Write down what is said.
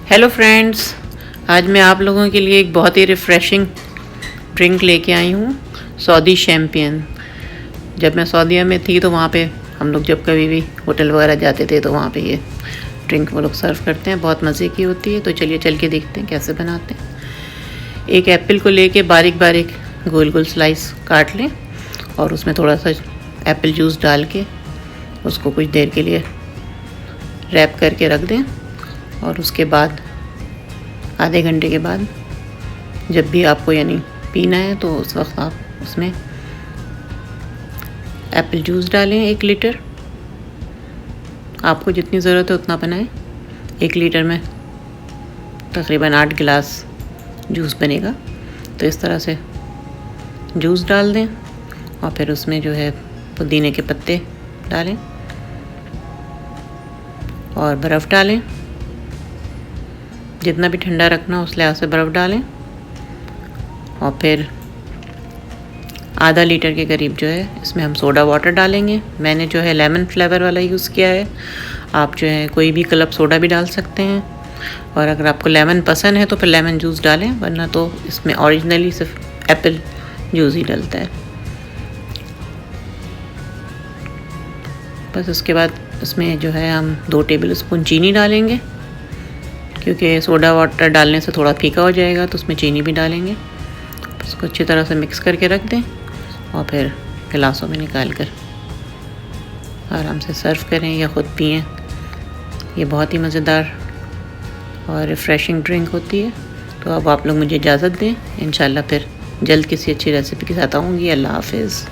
Hello friends, आज मैं आप लोगों के लिए एक बहुत ही रिफ़्रेशिंग ड्रिंक लेके आई हूँ, सऊदी शैम्पियन। जब मैं सऊदीया में थी तो वहाँ पे हम लोग जब कभी भी होटल वगैरह जाते थे तो वहाँ पे ये ड्रिंक वो लोग सर्व करते हैं। बहुत मज़े की होती है। तो चलिए चल के देखते हैं कैसे बनाते हैं। एक एप्पल को लेके बारीक बारीक गोल गोल स्लाइस काट लें और उसमें थोड़ा सा एप्पल जूस डाल के उसको कुछ देर के लिए रैप करके रख दें। और उसके बाद आधे घंटे के बाद जब भी आपको यानी पीना है तो उस वक्त आप उसमें एप्पल जूस डालें 1 लीटर। आपको जितनी ज़रूरत है उतना बनाएं। 1 लीटर में तकरीबन 8 गिलास जूस बनेगा। तो इस तरह से जूस डाल दें और फिर उसमें जो है पुदीने के पत्ते डालें और बर्फ़ डालें। जितना भी ठंडा रखना उस लिहाज से बर्फ़ डालें और फिर आधा लीटर के करीब जो है इसमें हम सोडा वाटर डालेंगे। मैंने जो है लेमन फ्लेवर वाला यूज़ किया है। आप जो है कोई भी क्लब सोडा भी डाल सकते हैं और अगर आपको लेमन पसंद है तो फिर लेमन जूस डालें, वरना तो इसमें ओरिजिनली सिर्फ एप्पल जूस ही डलता है। बस उसके बाद इसमें जो है हम 2 टेबल स्पून चीनी डालेंगे, क्योंकि सोडा वाटर डालने से थोड़ा फीका हो जाएगा तो उसमें चीनी भी डालेंगे। उसको अच्छी तरह से मिक्स करके रख दें और फिर गिलासों में निकाल कर आराम से सर्व करें या ख़ुद पिएं। ये बहुत ही मज़ेदार और रिफ़्रेशिंग ड्रिंक होती है। तो अब आप लोग मुझे इजाज़त दें। इंशाल्लाह फिर जल्द किसी अच्छी रेसिपी के साथ आऊँगी। अल्लाह हाफ़िज़।